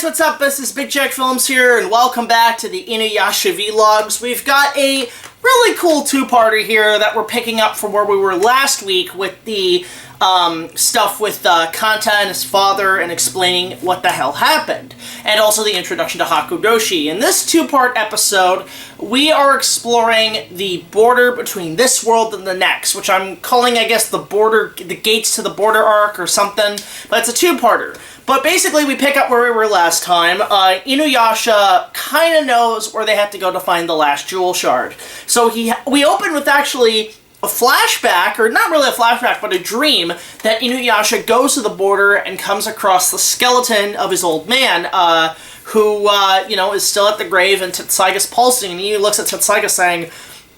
what's up? This is BigJackFilms here, and welcome back to the InuYasha vlogs. We've got a really cool two-parter here that we're picking up from where we were last week with the stuff with Kanta and his father and explaining what the hell happened. And also the introduction to Hakudoshi. In this two-part episode, we are exploring the border between this world and the next, which I'm calling, I guess, the gates to the border arc or something, but it's a two-parter. But basically, we pick up where we were last time. InuYasha kind of knows where they have to go to find the last jewel shard. So we open with actually a flashback, or not really a flashback, but a dream that InuYasha goes to the border and comes across the skeleton of his old man, who, is still at the grave, and Tetsaiga's pulsing, and he looks at Tetsaiga saying,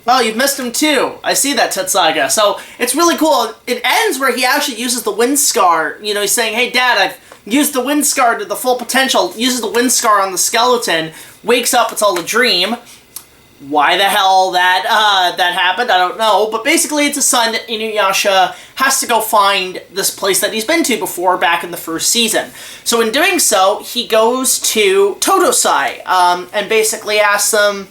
"Well, you've missed him too. I see that, Tetsaiga." So it's really cool. It ends where he actually uses the wind scar. He's saying, "Hey, Dad, I've used the wind scar to the full potential." Uses the wind scar on the skeleton. Wakes up, it's all a dream. Why the hell that happened, I don't know. But basically, it's a sign that InuYasha has to go find this place that he's been to before back in the first season. So in doing so, he goes to Totosai and basically asks them,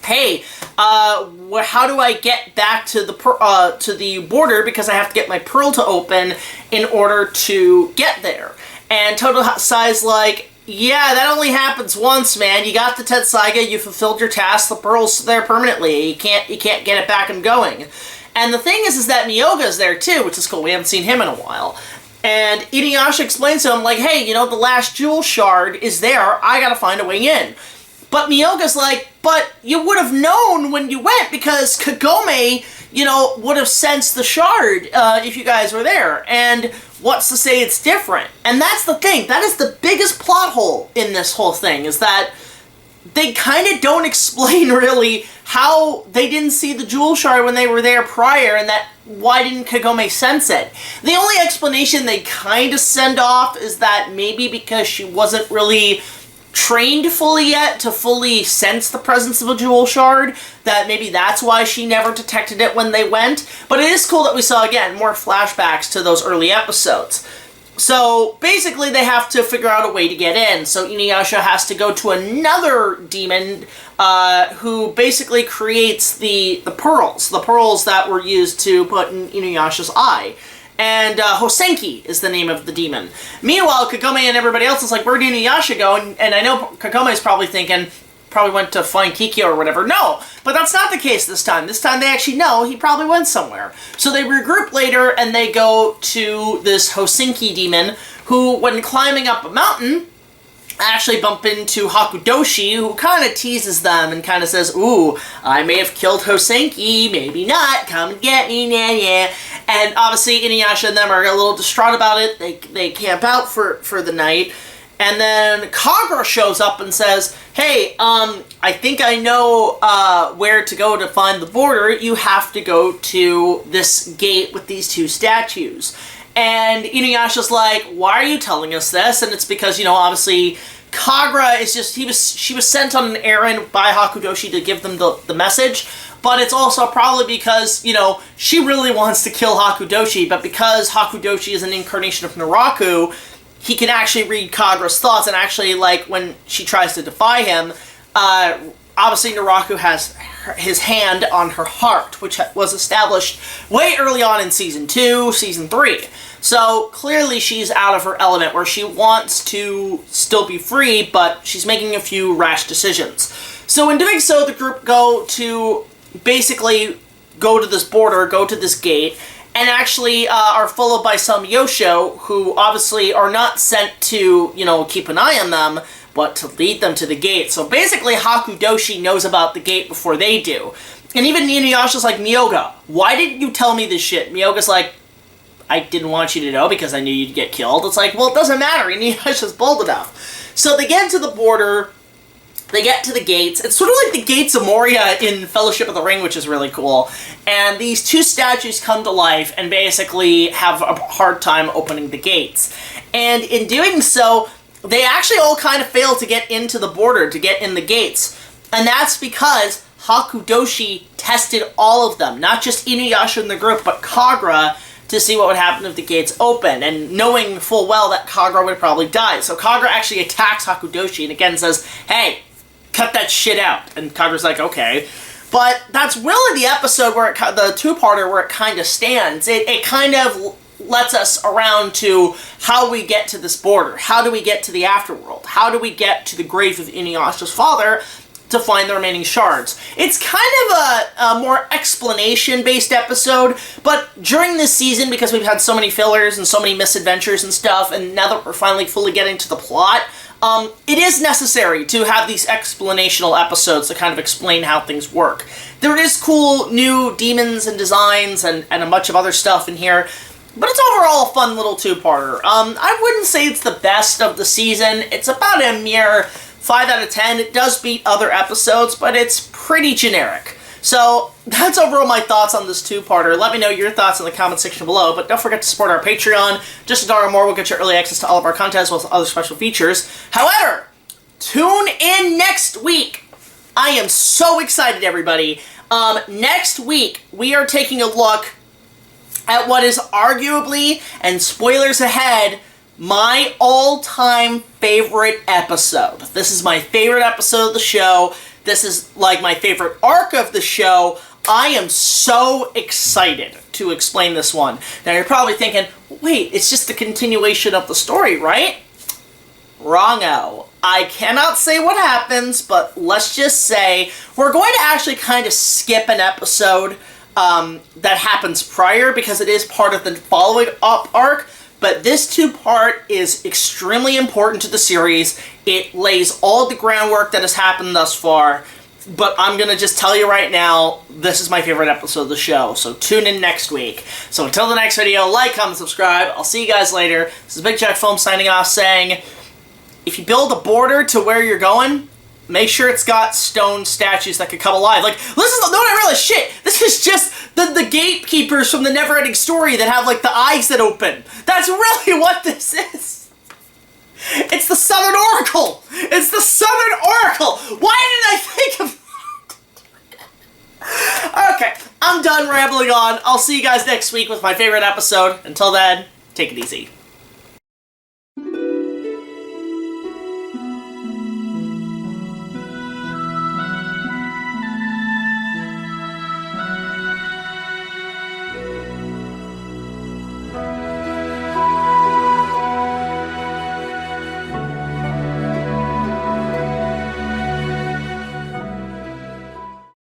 "Hey, how do I get back to the border, because I have to get my pearl to open in order to get there?" And Totosai's like, "Yeah, that only happens once, man. You got the Tetsaiga, you fulfilled your task, the pearl's there permanently. You can't get it back and going." And the thing is that Myoga's there too, which is cool. We haven't seen him in a while. And InuYasha explains to him, like, "Hey, the last jewel shard is there. I gotta find a way in." But Myoga's like, "But you would have known when you went, because Kagome, would have sensed the shard if you guys were there. And what's to say it's different?" And that's the thing. That is the biggest plot hole in this whole thing, is that they kind of don't explain really how they didn't see the jewel shard when they were there prior, and that why didn't Kagome sense it. The only explanation they kind of send off is that maybe because she wasn't really trained fully yet to fully sense the presence of a jewel shard, that maybe that's why she never detected it when they went. But it is cool that we saw, again, more flashbacks to those early episodes. So basically they have to figure out a way to get in. So InuYasha has to go to another demon who basically creates the pearls that were used to put in InuYasha's eye. And Hosenki is the name of the demon. Meanwhile, Kagome and everybody else is like, "Where'd InuYasha go?" And I know Kagome's probably thinking, probably went to find Kikyo or whatever. No, but that's not the case this time. This time they actually know he probably went somewhere. So they regroup later and they go to this Hosenki demon, who, when climbing up a mountain, actually bump into Hakudoshi, who kind of teases them and kind of says, "Ooh, I may have killed Hosenki, maybe not, come and get me, yeah." And obviously InuYasha and them are a little distraught about it. They camp out for the night. And then Kagura shows up and says, "Hey, I think I know where to go to find the border. You have to go to this gate with these two statues." And InuYasha's like, "Why are you telling us this?" And it's because, obviously Kagura is just, she was sent on an errand by Hakudoshi to give them the message. But it's also probably because, she really wants to kill Hakudoshi, but because Hakudoshi is an incarnation of Naraku, he can actually read Kagura's thoughts, and actually, like, when she tries to defy him, obviously Naraku has his hand on her heart, which was established way early on in Season 2, Season 3. So clearly she's out of her element, where she wants to still be free, but she's making a few rash decisions. So in doing so, the group basically go to this border, go to this gate, and actually are followed by some Yosho, who obviously are not sent to, keep an eye on them, but to lead them to the gate. So basically Hakudoshi knows about the gate before they do. And even InuYasha's like, "Myoga, why didn't you tell me this shit?" Myoga's like, "I didn't want you to know because I knew you'd get killed." It's like, well, it doesn't matter. InuYasha's bold enough. So they get to the border. They get to the gates. It's sort of like the Gates of Moria in Fellowship of the Ring, which is really cool. And these two statues come to life and basically have a hard time opening the gates. And in doing so, they actually all kind of fail to get into the border, to get in the gates. And that's because Hakudoshi tested all of them, not just InuYasha in the group, but Kagura, to see what would happen if the gates open, and knowing full well that Kagura would probably die. So Kagura actually attacks Hakudoshi and again says, hey, cut that shit out. And Kagura's like, okay. But that's really the episode where the two-parter where it kind of stands. It kind of lets us around to how we get to this border. How do we get to the afterworld? How do we get to the grave of InuYasha's father to find the remaining shards? It's kind of a more explanation-based episode, but during this season, because we've had so many fillers and so many misadventures and stuff, and now that we're finally fully getting to the plot, it is necessary to have these explanational episodes to kind of explain how things work. There is cool new demons and designs and a bunch of other stuff in here, but it's overall a fun little two-parter. I wouldn't say it's the best of the season. It's about a mere 5 out of 10. It does beat other episodes, but it's pretty generic. So that's overall my thoughts on this two-parter. Let me know your thoughts in the comment section below, but don't forget to support our Patreon. Just $1 or more will get you early access to all of our content as well as other special features. However, tune in next week. I am so excited, everybody. Next week, we are taking a look at what is arguably, and spoilers ahead, my all-time favorite episode. This is my favorite episode of the show. This is like my favorite arc of the show. I am so excited to explain this one. Now you're probably thinking, wait, it's just a continuation of the story, right? Wrong-o. I cannot say what happens, but let's just say we're going to actually kind of skip an episode that happens prior because it is part of the following up arc. But this two-part is extremely important to the series. It lays all the groundwork that has happened thus far. But I'm going to just tell you right now, this is my favorite episode of the show. So tune in next week. So until the next video, like, comment, subscribe. I'll see you guys later. This is BigJackFilms signing off saying, if you build a border to where you're going, make sure it's got stone statues that could come alive. Like, this is not really shit. This is just the gatekeepers from the Neverending Story that have, like, the eyes that open. That's really what this is. It's the Southern Oracle. It's the Southern Oracle. Why did I think of... Okay, I'm done rambling on. I'll see you guys next week with my favorite episode. Until then, take it easy.